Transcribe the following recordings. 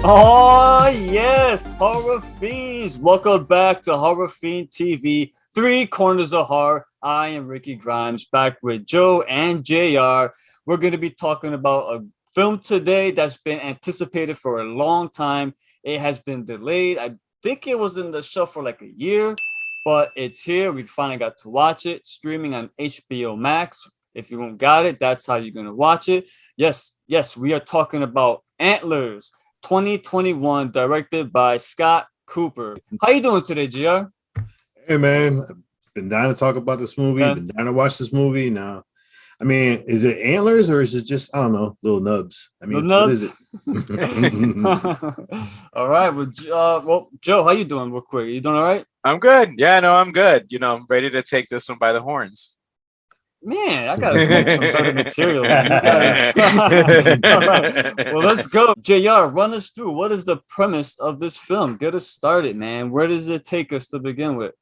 Oh, yes, Horror Fiends. Welcome back to Horror Fiend TV, Three Corners of Horror. I am Ricky Grimes, back with Joe and JR. We're going to be talking about a film today that's been anticipated for a long time. It has been delayed. I think it was in the show for like a year, but it's here. We finally got to watch it, streaming on HBO Max. If you don't got it, that's how you're going to watch it. Yes, we are talking about Antlers. 2021, directed by Scott Cooper. How you doing today, GR? Hey man, I've been dying to talk about this movie. Yeah. Been dying to watch this movie. Now, I mean, is it antlers or is it just, I don't know, little nubs? I The mean, what is nuts. it? All right. Well, Joe, how you doing? Real quick, you doing all right? I'm good. Yeah, no, I'm good. I'm ready to take this one by the horns. Man, I gotta come up with some better material. Man. You guys. All right. Well, let's go. JR, run us through. What is the premise of this film? Get us started, man. Where does it take us to begin with?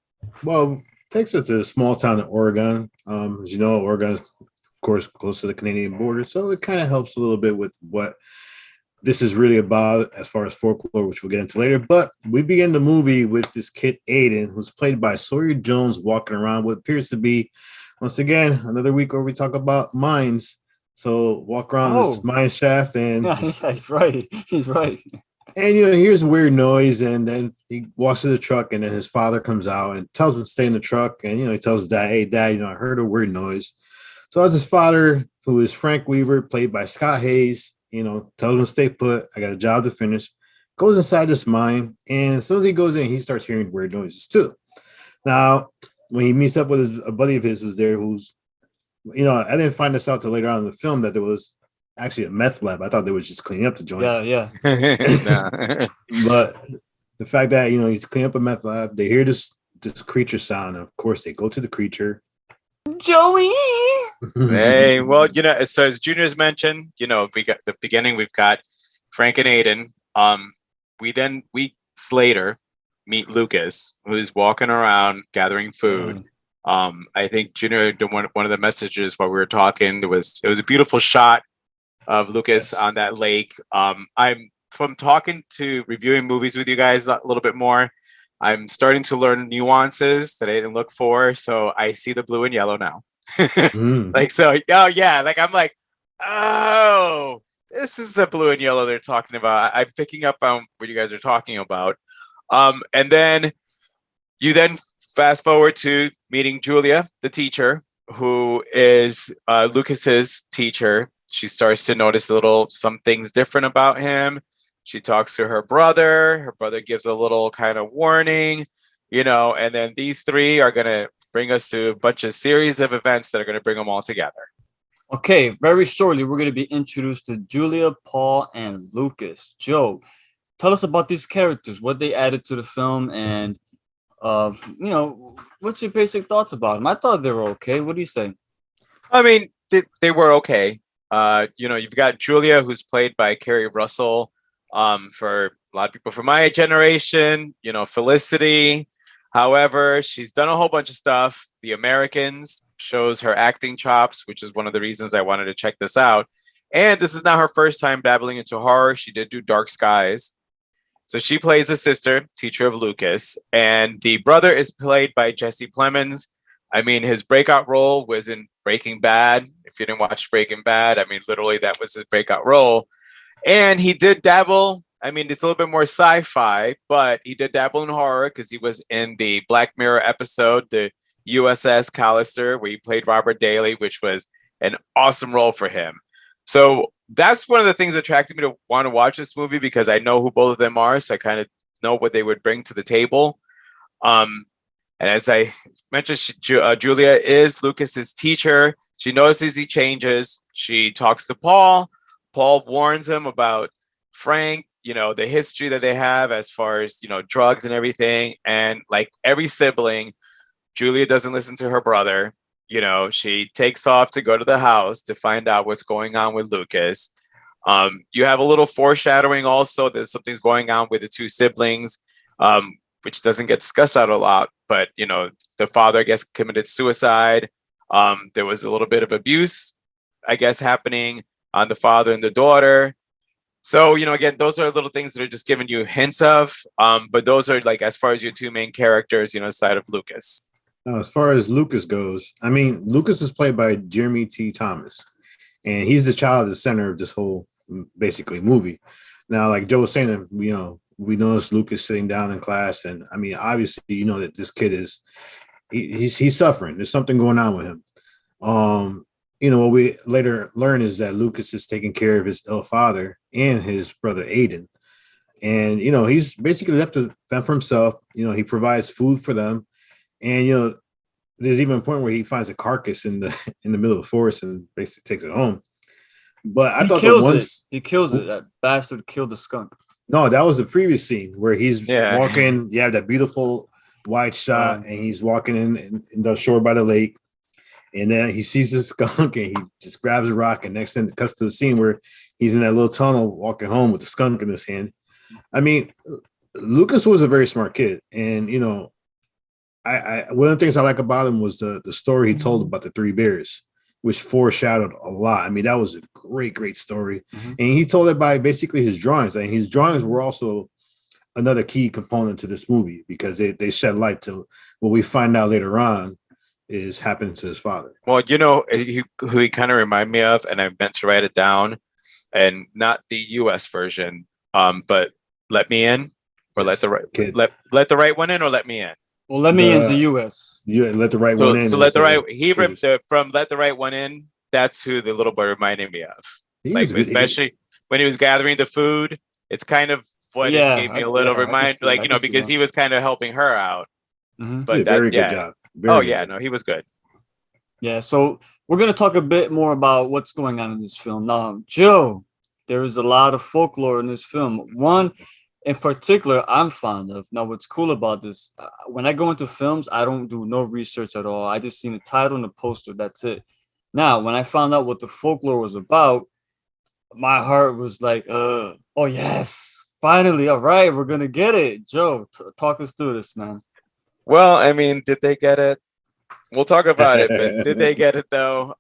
Well, takes us to a small town in Oregon. As you know, Oregon is, of course, close to the Canadian border, so it kind of helps a little bit with what this is really about as far as folklore, which we'll get into later. But we begin the movie with this kid, Aiden, who's played by Sawyer Jones, walking around what appears to be, once again, another week where we talk about mines. So walk around this mine shaft and yeah, he's right. He's right. And he hears a weird noise, and then he walks to the truck, and then his father comes out and tells him to stay in the truck. And he tells his dad, "Hey, Dad, I heard a weird noise." So as his father, who is Frank Weaver, played by Scott Hayes, tells him to stay put. I got a job to finish. Goes inside this mine, and as soon as he goes in, he starts hearing weird noises too. Now, when he meets up with a buddy of his who's there, who's, I didn't find this out till later on in the film that there was actually a meth lab. I thought they was just cleaning up the joint. Yeah. But the fact that he's cleaning up a meth lab, they hear this creature sound, and of course they go to the creature. Joey. Hey, well, so as Junior's mentioned, we got the beginning. We've got Frank and Aiden. Weeks later meet Lucas, who's walking around gathering food. I think Junior, one of the messages while we were talking, it was a beautiful shot of Lucas on that lake. I'm from talking to reviewing movies with you guys a little bit more. I'm starting to learn nuances that I didn't look for. So I see the blue and yellow now. I'm like, oh, this is the blue and yellow they're talking about. I'm picking up on what you guys are talking about. And then you fast forward to meeting Julia, the teacher, who is Lucas's teacher. She starts to notice some things different about him. She talks to her brother. Her brother gives a little kind of warning, and then these three are going to bring us to a bunch of series of events that are going to bring them all together. Okay, very shortly, we're going to be introduced to Julia, Paul, and Lucas. Joe, tell us about these characters, what they added to the film, and what's your basic thoughts about them? I thought they were okay. What do you say? I mean, they were okay. You've got Julia, who's played by Kerry Russell. For a lot of people from my generation, Felicity. However, she's done a whole bunch of stuff. The Americans shows her acting chops, which is one of the reasons I wanted to check this out. And this is not her first time dabbling into horror. She did do Dark Skies. So she plays the sister, teacher of Lucas. And the brother is played by Jesse Plemons. I mean, his breakout role was in Breaking Bad. If you didn't watch Breaking Bad, I mean, literally that was his breakout role. And he did dabble. I mean, it's a little bit more sci-fi, but he did dabble in horror because he was in the Black Mirror episode, the USS Callister, where he played Robert Daly, which was an awesome role for him. So that's one of the things that attracted me to want to watch this movie, because I know who both of them are. So I kind of know what they would bring to the table. And as I mentioned, Julia is Lucas's teacher. She notices he changes. She talks to Paul. Paul warns him about Frank, the history that they have as far as, drugs and everything. And like every sibling, Julia doesn't listen to her brother. She takes off to go to the house to find out what's going on with Lucas. You have a little foreshadowing also that something's going on with the two siblings, which doesn't get discussed out a lot. But, the father, I guess, committed suicide. There was a little bit of abuse, I guess, happening on the father and the daughter. So, again, those are little things that are just giving you hints of. But those are like as far as your two main characters, aside of Lucas. Now, as far as Lucas goes, I mean, Lucas is played by Jeremy T. Thomas, and he's the child at the center of this whole basically movie. Now, like Joe was saying, we notice Lucas sitting down in class, and I mean, obviously, that this kid is he's suffering. There's something going on with him. What we later learn is that Lucas is taking care of his ill father and his brother Aiden. And, he's basically left to fend for himself. He provides food for them. And, there's even a point where he finds a carcass in the middle of the forest and basically takes it home. But I thought he kills it. That bastard killed the skunk. No, that was the previous scene where he's walking. You have that beautiful wide shot, and he's walking in the shore by the lake. And then he sees this skunk and he just grabs a rock. And next thing it cuts to a scene where he's in that little tunnel walking home with the skunk in his hand. I mean, Lucas was a very smart kid. And, I one of the things I like about him was the story he told about the three bears, which foreshadowed a lot. I mean, that was a great, great story. Mm-hmm. And he told it by basically his drawings. And his drawings were also another key component to this movie because they shed light to what we find out later on is happening to his father. Well, who he kind of reminded me of, and I meant to write it down, and not the U.S. version, but Let Me In, or let the right one in, or Let Me In. Well, Let Me In is the U.S. Yeah, Let the Right One In. So Let the Right. He ripped from Let the Right One In. That's who the little boy reminded me of. Especially when he was gathering the food. It's kind of what it gave me a little reminder, because he was kind of helping her out. Mm-hmm. But very good job. He was good. Yeah, so we're going to talk a bit more about what's going on in this film. Now, Joe, there is a lot of folklore in this film. One in particular I'm fond of. Now, what's cool about this, when I go into films, I don't do no research at all. I just seen the title and the poster. That's it. Now, when I found out what the folklore was about, my heart was like, oh, yes, finally. All right, we're going to get it. Joe, talk us through this, man. Well, I mean, did they get it? We'll talk about it, but did they get it though?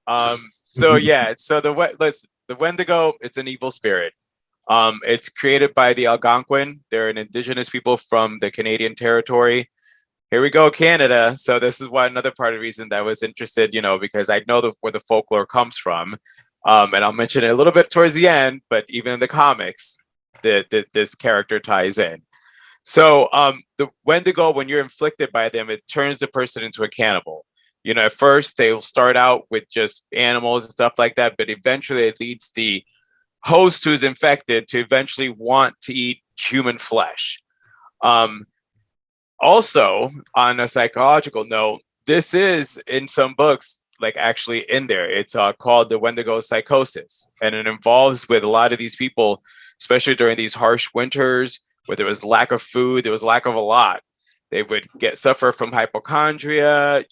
So the Wendigo, it's an evil spirit. It's created by the Algonquin. They're an indigenous people from the Canadian territory. Here we go, Canada. So this is why another part of the reason that I was interested, because I know where the folklore comes from. And I'll mention it a little bit towards the end, but even in the comics, this character ties in. So the Wendigo, when you're inflicted by them, it turns the person into a cannibal. At first they'll start out with just animals and stuff like that, but eventually it leads the host who's infected to eventually want to eat human flesh. Also, on a psychological note, this is in some books, like actually in there, it's called the Wendigo Psychosis. And it involves with a lot of these people, especially during these harsh winters, where there was lack of food, there was lack of a lot. They would suffer from hypochondria,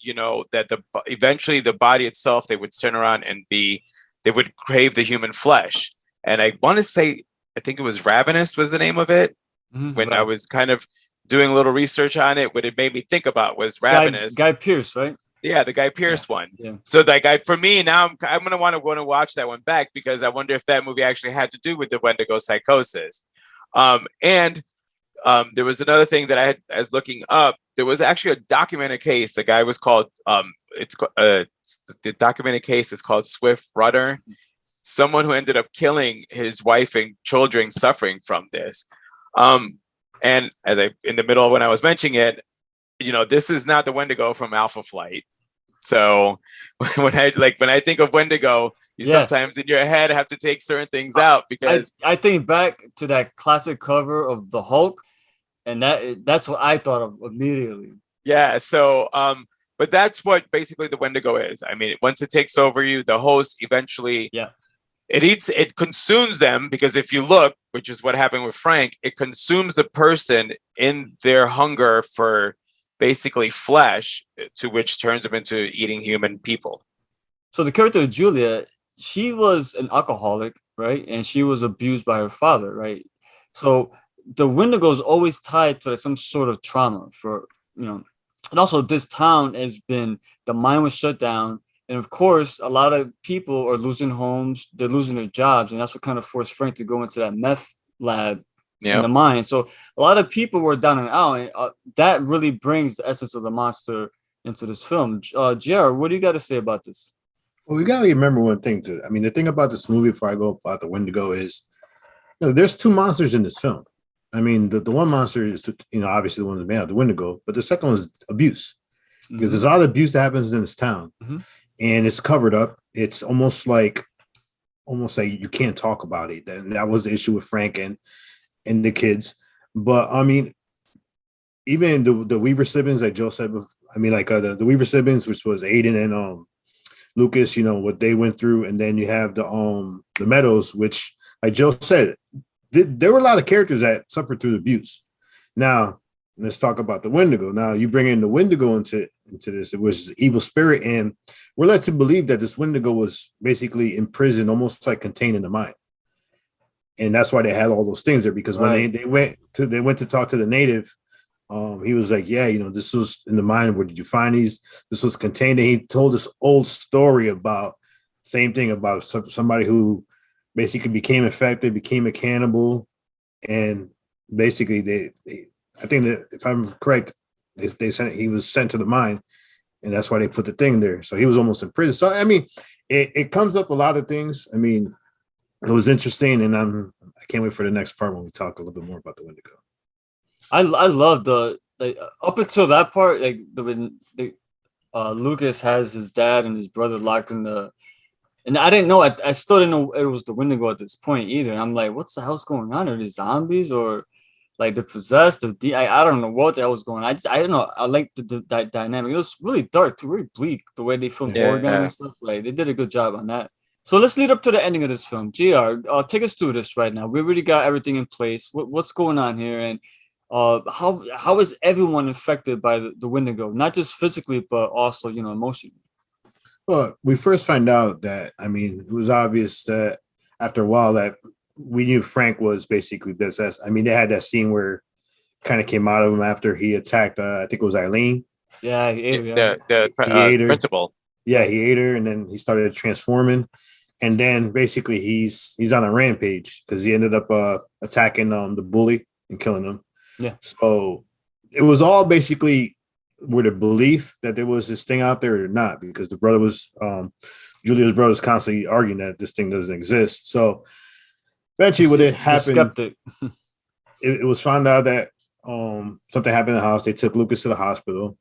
that eventually the body itself, they would turn around and they would crave the human flesh. And I want to say, I think it was Ravenous was the name of it. Mm-hmm. When I was kind of doing a little research on it, what it made me think about was Ravenous. Guy Pearce, right? Yeah, the Guy Pearce one. Yeah. So for me now, I'm going to want to watch that one back because I wonder if that movie actually had to do with the Wendigo Psychosis. And there was another thing that I was looking up. There was actually a documented case. The guy was called, the documented case is called Swift Rudder. Someone who ended up killing his wife and children suffering from this. And in the middle when I was mentioning it, this is not the Wendigo from Alpha Flight. So when I think of Wendigo, you sometimes in your head have to take certain things out because I think back to that classic cover of the Hulk, and that's what I thought of immediately. Yeah. So, but that's what basically the Wendigo is. I mean, once it takes over you, the host eventually, it consumes them because if you look, which is what happened with Frank, it consumes the person in their hunger for basically flesh, to which turns them into eating human people. So the character of Julia, she was an alcoholic, right? And she was abused by her father, right? So the Wendigo is always tied to some sort of trauma and also this town the mine was shut down. And of course, a lot of people are losing homes, they're losing their jobs, and that's what kind of forced Frank to go into that meth lab in Yeah. the mine. So a lot of people were down and out, and that really brings the essence of the monster into this film. JR, what do you got to say about this? Well, we got to remember one thing too. I mean, the thing about this movie before I go about the Wendigo is, there's two monsters in this film. I mean, the one monster is, obviously the one that's made out the Wendigo, but the second one is abuse, because there's all the abuse that happens in this town, and it's covered up. It's almost like you can't talk about it. That was the issue with Frank and the kids. But I mean, even the Weaver siblings, like Joe said, I mean, like the Weaver siblings, which was Aiden and Lucas, what they went through, and then you have the Meadows, which, like Joe said, there were a lot of characters that suffered through abuse. Now, let's talk about the Wendigo. Now, you bring in the Wendigo into this. It was evil spirit, and we're led to believe that this Wendigo was basically imprisoned, almost like contained in the mind. And that's why they had all those things there, because when they went to talk to the native, he was like, yeah, this was in the mind. Where did you find these? This was contained. And he told this old story about same thing about somebody who basically became infected, became a cannibal, and basically they I think that if I'm correct, he was sent to the mine, and that's why they put the thing there. So he was almost in prison. So I mean, it comes up a lot of things. I mean, it was interesting, and I can't wait for the next part when we talk a little bit more about the Wendigo. I love up until that part, like Lucas has his dad and his brother locked in the. And I didn't know. I still didn't know it was the Windigo at this point either. And I'm like, what's the hell's going on? Are they zombies or like they're possessed? I don't know what the hell was going on. I don't know. I like that dynamic. It was really dark, too, really bleak the way they filmed Oregon and stuff. Like they did a good job on that. So let's lead up to the ending of this film. JR, take us through this right now. We already got everything in place. What's going on here? And how is everyone affected by the Windigo? Not just physically, but also emotionally. Well, we first find out that, I mean, it was obvious that after a while that we knew Frank was basically possessed. I mean, they had that scene where it kind of came out of him after he attacked, I think it was Eileen. Yeah, he ate her. The principal. Yeah, he ate her, and then he started transforming. And then basically he's on a rampage because he ended up attacking the bully and killing him. Yeah. So it was all basically with a belief that there was this thing out there or not, because the brother was Julia's brother was constantly arguing that this thing doesn't exist. So eventually what it happened, it was found out that something happened in the house. They took Lucas to the hospital.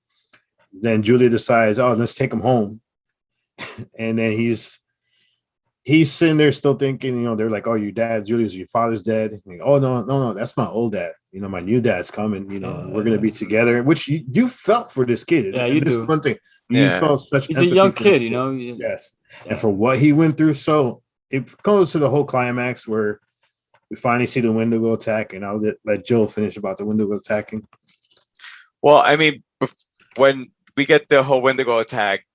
Then Julia decides, let's take him home. And then he's sitting there still thinking, they're like, your father's dead. Like, oh, no, that's my old dad. My new dad's coming, we're going to be together, which you felt for this kid. Yeah, you do. One thing. You felt such He's a young kid, Yes. Yeah. And for what he went through. So it comes to the whole climax where we finally see the Windigo attack, and I'll let Joe finish about the Windigo attacking. Well, I mean, when we get the whole Windigo attack,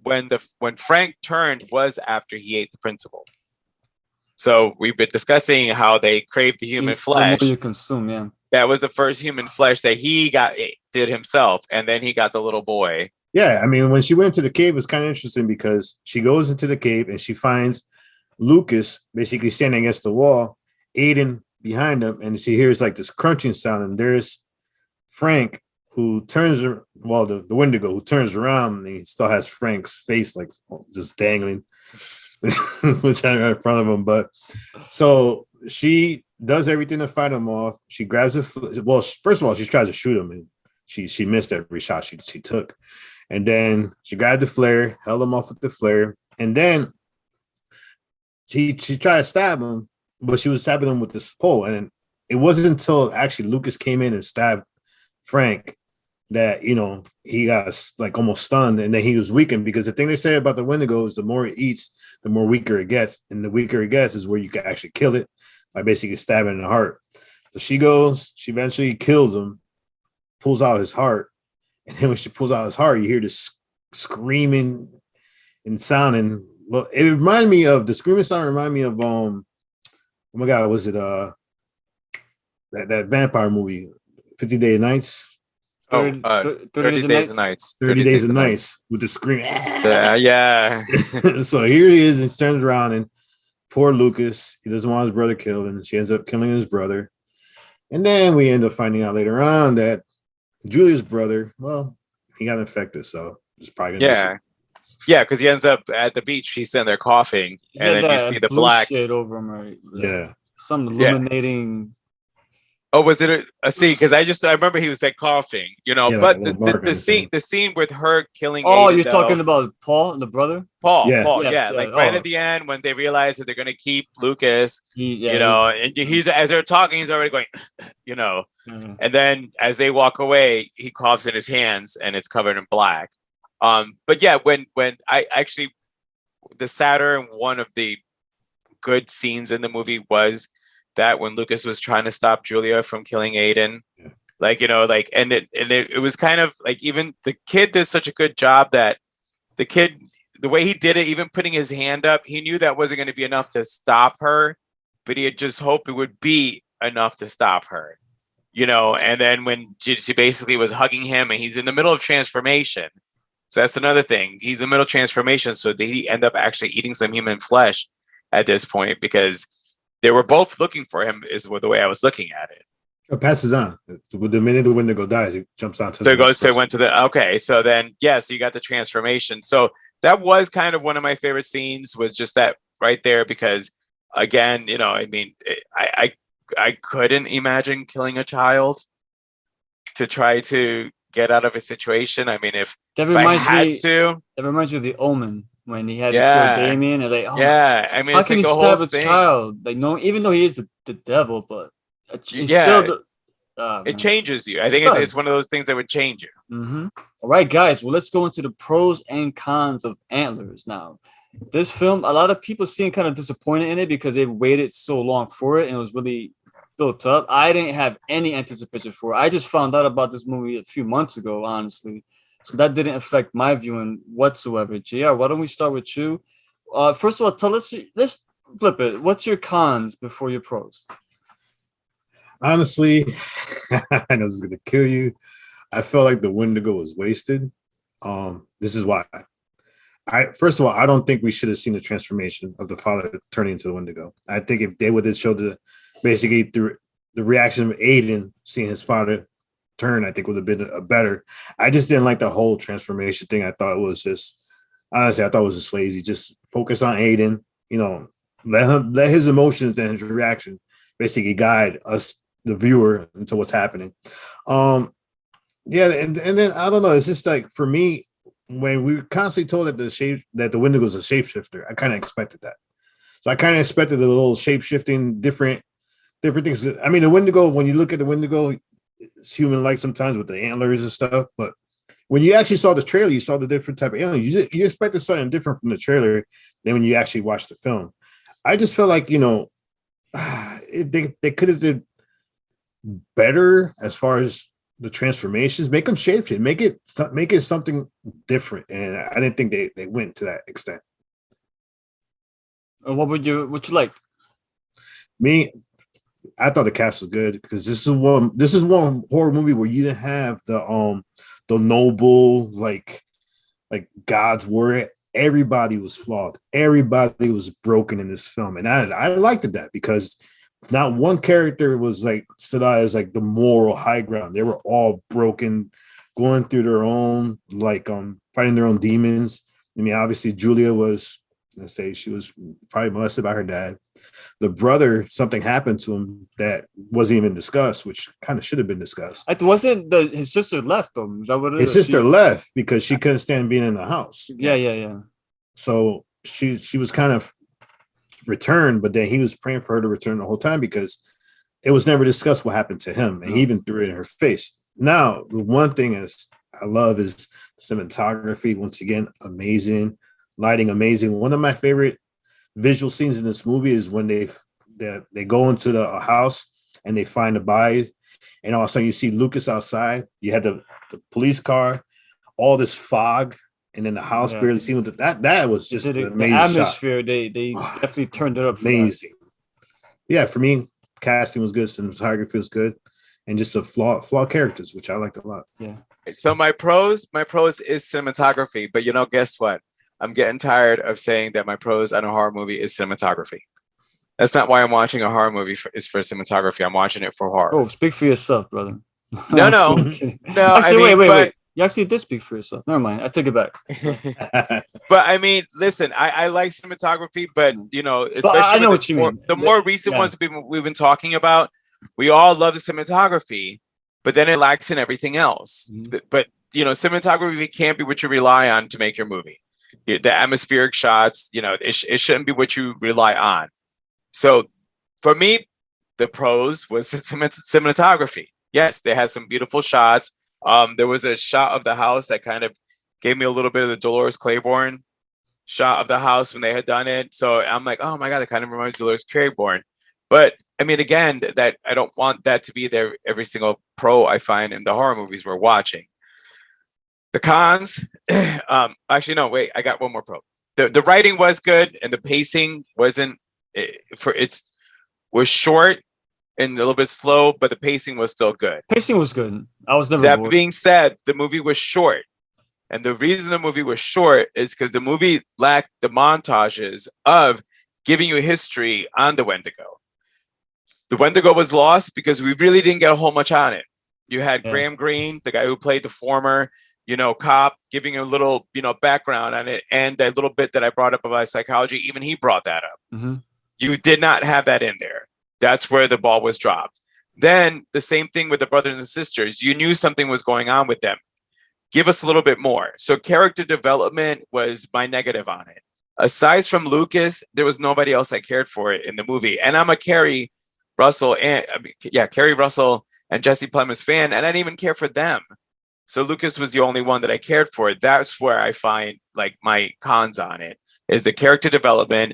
when Frank turned was after he ate the principal. So we've been discussing how they crave the human flesh. The more you consume, yeah. That was the first human flesh that he did himself, and then he got the little boy. Yeah, I mean, when she went into the cave, it was kind of interesting because she goes into the cave and she finds Lucas basically standing against the wall, Aiden behind him, and she hears like this crunching sound, and there's Frank who turns, the Wendigo who turns around, and he still has Frank's face like just dangling, which are in front of him. But so she does everything to fight him off. She grabs first of all, she tries to shoot him, and she missed every shot she took. And then she grabbed the flare, held him off with the flare, and then she tried to stab him, but she was stabbing him with this pole. And it wasn't until actually Lucas came in and stabbed Frank that he got like almost stunned, and then he was weakened, because the thing they say about the Wendigo is the more it eats, the more weaker it gets, and the weaker it gets is where you can actually kill it by basically stabbing in the heart. So she eventually kills him, pulls out his heart, and then when she pulls out his heart, you hear this screaming and sounding. Well, it reminded me of the screaming sound. Reminded me of oh my god, was it that vampire movie, 50 Day Nights? 30, 30 days and nights. 30 days and nights with the scream. Yeah. So here he is, and he turns around, and poor Lucas, he doesn't want his brother killed, and she ends up killing his brother. And then we end up finding out later on that Julia's brother, well, he got infected, so it's probably gonna Yeah, because he ends up at the beach. He's sitting there coughing, and then you see the blue black shit over him, right? Yeah. Some illuminating. Oh, was it a scene? Because I remember he was like coughing, but the scene with her killing. Oh, Aiden, you're talking about Paul, the brother? Paul, Yes, yeah. Like right at the end when they realize that they're gonna keep Lucas, and he's as they're talking, he's already going, and then as they walk away, he coughs in his hands and it's covered in black. But yeah, when I actually, the Saturn, one of the good scenes in the movie was that when Lucas was trying to stop Julia from killing Aiden, and it was kind of like, even the kid did such a good job that the way he did it, even putting his hand up, he knew that wasn't going to be enough to stop her, but he had just hoped it would be enough to stop her, and then when she basically was hugging him and he's in the middle of transformation. So that's another thing. He's in the middle of transformation. So they end up actually eating some human flesh at this point because they were both looking for him, is the way I was looking at it. It passes on. With the minute the Wendigo dies, it jumps on to so it goes. So it went to the so then so you got the transformation. So that was kind of one of my favorite scenes, was just that right there, because again, I couldn't imagine killing a child to try to get out of a situation. I mean, if I had to, it reminds me of The Omen. When he had to kill Damien, and I mean, how can he stab a child? Like, no, even though he is the devil, but he's still it changes you. I think it's one of those things that would change you. Mm-hmm. All right, guys. Well, let's go into the pros and cons of Antlers now. This film, a lot of people seem kind of disappointed in it because they waited so long for it, and it was really built up. I didn't have any anticipation for it. I just found out about this movie a few months ago, honestly. So that didn't affect my viewing whatsoever. JR, why don't we start with you? First of all, let's flip it. What's your cons before your pros? Honestly, I know this is gonna kill you. I felt like the Wendigo was wasted. This is why. First of all, I don't think we should have seen the transformation of the father turning into the Wendigo. I think if they would have showed basically through the reaction of Aiden seeing his father turn, I think would have been a better. I just didn't like the whole transformation thing. I thought it was just, honestly, I thought it was just lazy. Just focus on Aiden, let his emotions and his reaction basically guide us, the viewer, into what's happening. And then I don't know. It's just like, for me, when we were constantly told that the Wendigo is a shapeshifter, I kind of expected that. So I kind of expected the little shape-shifting, different things. I mean, the Wendigo, when you look at the Wendigo, it's human-like sometimes with the antlers and stuff, but when you actually saw the trailer, you saw the different type of aliens. You expected something different from the trailer than when you actually watched the film. I just felt like they could have did better as far as the transformations. Make them shapeshift, make it something different, and I didn't think they went to that extent. What you like? Me, I thought the cast was good because this is one horror movie where you didn't have the noble like God's word. Everybody was flawed. Everybody was broken in this film, and I liked that because not one character was stood out as the moral high ground. They were all broken, going through their own fighting their own demons. I mean, obviously Julia was, let's say, she was probably molested by her dad. The brother, something happened to him that wasn't even discussed, which kind of should have been discussed. It wasn't his sister left him. Is that what it is? His sister left because she couldn't stand being in the house. Yeah. So she was kind of returned, but then he was praying for her to return the whole time because it was never discussed what happened to him, and he even threw it in her face. Now, the one thing I love is cinematography. Once again, amazing. Lighting, amazing. One of my favorite visual scenes in this movie is when they go into the house and they find the body, and all of a sudden you see Lucas outside. You had the police car, all this fog, and then the house barely seen with that was just an amazing the atmosphere. Shot. They definitely turned it up. Amazing. Yeah, for me, casting was good, cinematography was good, and just a flawed characters, which I liked a lot. Yeah. So my pros is cinematography, but guess what? I'm getting tired of saying that my pros on a horror movie is cinematography. That's not why I'm watching a horror movie is for cinematography. I'm watching it for horror. Oh, speak for yourself, brother. No. Actually, wait. You actually did speak for yourself. Never mind. I take it back. But I mean, listen, I like cinematography, but especially I know what you mean. The more recent ones we've been talking about, we all love the cinematography, but then it lacks in everything else. Mhm. But cinematography can't be what you rely on to make your movie. The atmospheric shots, it shouldn't be what you rely on. So for me, the pros was the cinematography. Yes, they had some beautiful shots. There was a shot of the house that kind of gave me a little bit of the Dolores Claiborne shot of the house when they had done it. So I'm like, oh my God, it kind of reminds me of Dolores Claiborne. But I mean, again, that I don't want that to be there every single pro I find in the horror movies we're watching. The cons, actually, no, wait, I got one more pro. The writing was good and the pacing wasn't was short and a little bit slow, but the pacing was still good. Pacing was good. I was never That bored. being said, the movie was short. And the reason the movie was short is because the movie lacked the montages of giving you history on the Wendigo. The Wendigo was lost because we really didn't get a whole much on it. You had Graham Greene, the guy who played the former, cop, giving a little, background on it. And that little bit that I brought up about psychology, even he brought that up. Mm-hmm. You did not have that in there. That's where the ball was dropped. Then the same thing with the brothers and sisters. You knew something was going on with them. Give us a little bit more. So character development was my negative on it. Aside from Lucas, there was nobody else I cared for in the movie. And I'm a Carrie Russell and Jesse Plemons fan, and I didn't even care for them. So Lucas was the only one that I cared for. That's where I find like my cons on it is the character development.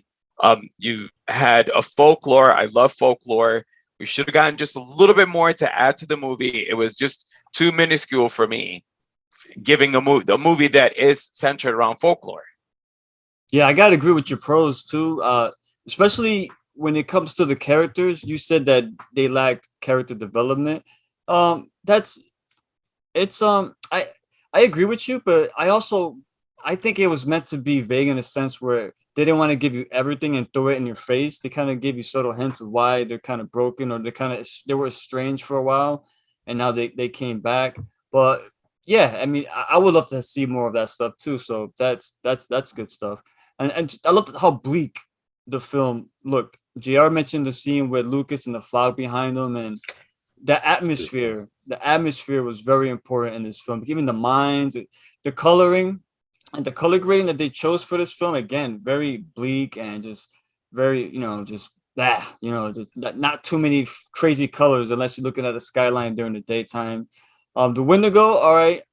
You had a folklore. I love folklore. We should have gotten just a little bit more to add to the movie. It was just too minuscule for me, giving a movie that is centered around folklore. Yeah, I gotta agree with your pros too. Especially when it comes to the characters, you said that they lacked character development. I agree with you, but I think it was meant to be vague in a sense where they didn't want to give you everything and throw it in your face. They kind of gave you subtle hints of why they're kind of broken or they were estranged for a while, and now they came back. But yeah, I mean, I would love to see more of that stuff too. So that's good stuff. And I love how bleak the film looked. JR mentioned the scene with Lucas and the fog behind him, and the atmosphere. The atmosphere was very important in this film. Even the mines, the coloring, and the color grading that they chose for this film, again, very bleak and just very, just not too many crazy colors unless you're looking at a skyline during the daytime. The Windigo, all right.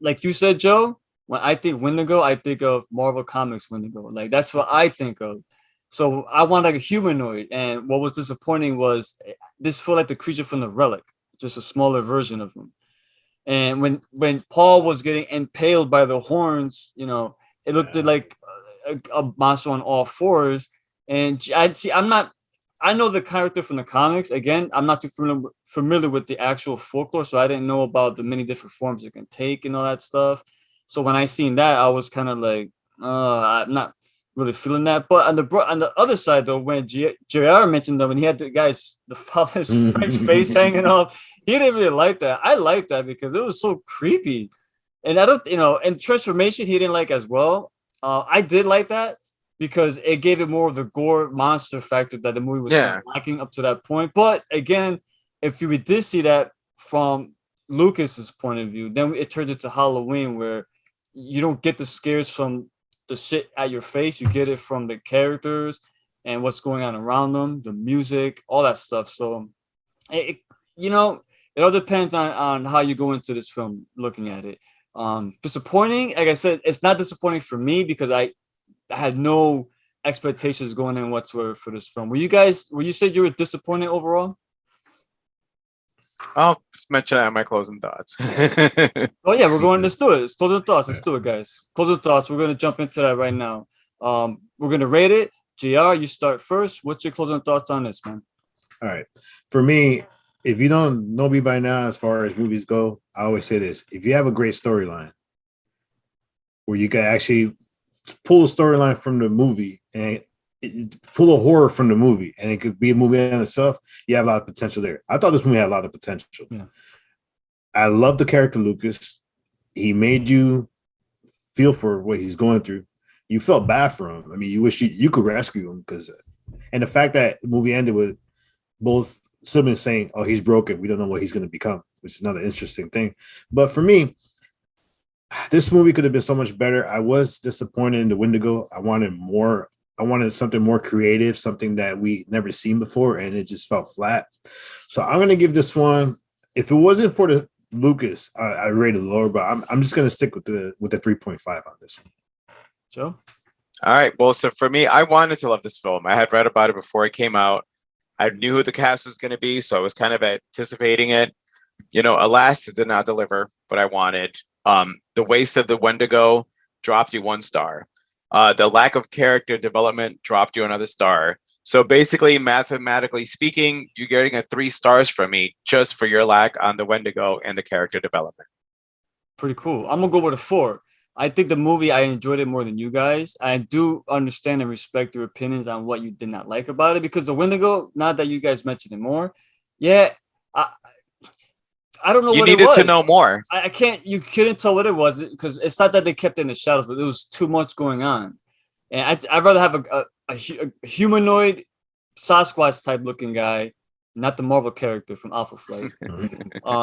Like you said, Joe, when I think Windigo, I think of Marvel Comics Windigo. Like that's what I think of. So I want like a humanoid. And what was disappointing was this felt like the creature from the Relic, just a smaller version of him. And when Paul was getting impaled by the horns, it looked like a monster on all fours. And I know the character from the comics. Again, I'm not too familiar with the actual folklore, so I didn't know about the many different forms it can take and all that stuff. So when I seen that, I was kind of like, I'm not really feeling that. But on the other side, though, when JR mentioned that when he had the father's French face hanging off, he didn't really like that. I liked that because it was so creepy. And I don't, and transformation he didn't like as well. I did like that because it gave it more of the gore monster factor that the movie was kind of lacking up to that point. But again, if you did see that from Lucas's point of view, then it turns into Halloween where you don't get the scares from the shit at your face. You get it from the characters and what's going on around them, the music, all that stuff. So it all depends on how you go into this film looking at it. Disappointing, like I said, it's not disappointing for me because I had no expectations going in whatsoever for this film. You said you were disappointed overall? I'll just mention that in my closing thoughts. Oh yeah, let's do it. It's closing thoughts. Let's do it, guys. Closing thoughts. We're gonna jump into that right now. We're gonna rate it. JR, you start first. What's your closing thoughts on this, man? All right. For me, if you don't know me by now, as far as movies go, I always say this: if you have a great storyline, where you can actually pull a storyline from the movie and pull a horror from the movie, and it could be a movie in itself, you have a lot of potential there. I thought this movie had a lot of potential. Yeah. I love the character Lucas. He made you feel for what he's going through. You felt bad for him. I mean, you wish you could rescue him and the fact that the movie ended with both siblings saying, "Oh, he's broken. We don't know what he's going to become," which is another interesting thing. But for me, this movie could have been so much better. I was disappointed in the Windigo. I wanted more. I wanted something more creative, something that we never seen before, and it just felt flat. So I'm going to give this one. If it wasn't for the Lucas, I rated it lower, but I'm just going to stick with the 3.5 on this one. Joe? All right. Well, so for me, I wanted to love this film. I had read about it before it came out. I knew who the cast was going to be, so I was kind of anticipating it. Alas, it did not deliver what I wanted. The waste of the Wendigo dropped you 1 star. The lack of character development dropped you another star. So basically, mathematically speaking, you're getting a 3 stars from me just for your lack on the Wendigo and the character development. Pretty cool. I'm gonna go with a 4. I think the movie, I enjoyed it more than you guys. I do understand and respect your opinions on what you did not like about it, because the Wendigo, not that you guys mentioned it more, I don't know what it was. You needed to know more. I can't. You couldn't tell what it was, because it's not that they kept it in the shadows, but it was too much going on. And I'd rather have a humanoid Sasquatch type looking guy, not the Marvel character from Alpha Flight,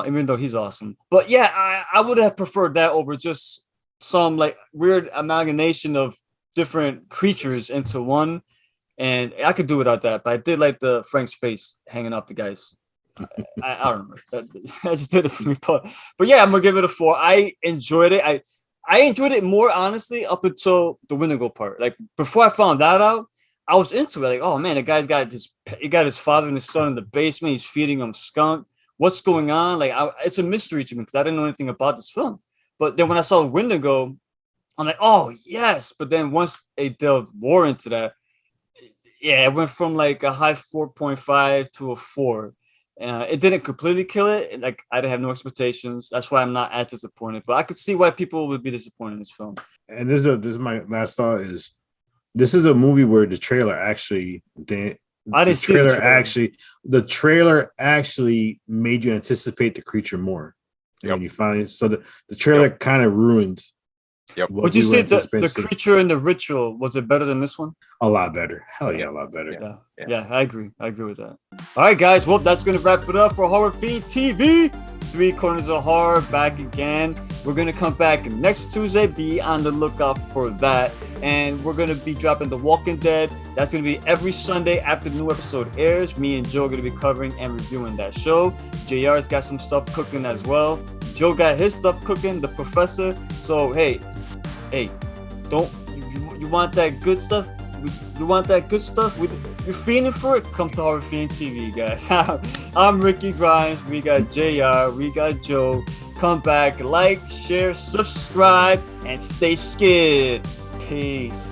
even though he's awesome. But yeah, I would have preferred that over just some like weird amalgamation of different creatures into one. And I could do without that, but I did like the Frank's face hanging off the guys. I don't know. That just did it for me. But yeah, I'm gonna give it a 4. I enjoyed it. I enjoyed it more, honestly, up until the Windigo part. Like before I found that out, I was into it. Like, oh man, the guy's got his father and his son in the basement. He's feeding him skunk. What's going on? Like, it's a mystery to me because I didn't know anything about this film. But then when I saw Windigo, I'm like, oh yes. But then once they delved more into that, yeah, it went from like a high 4.5 to a 4. It didn't completely kill it. Like I didn't have no expectations. That's why I'm not as disappointed. But I could see why people would be disappointed in this film. And this is my last thought: is this is a movie where the trailer actually the trailer actually made you anticipate the creature more. Yep. When you finally, so the trailer kind of ruined. Yep. Would you say the creature in the ritual, was it better than this one? A lot better. Hell yeah, a lot better. Yeah, I agree. I agree with that. All right, guys. Well, that's going to wrap it up for Horror Fiend TV. 3 Corners of Horror back again. We're going to come back next Tuesday. Be on the lookout for that. And we're going to be dropping The Walking Dead. That's going to be every Sunday after the new episode airs. Me and Joe are going to be covering and reviewing that show. JR's got some stuff cooking as well. Joe got his stuff cooking, The Professor. So, hey, don't you want that good stuff? You want that good stuff? You're feeling for it? Come to Horror Fiend TV, guys. I'm Ricky Grimes. We got JR. We got Joe. Come back, like, share, subscribe, and stay scared. Peace.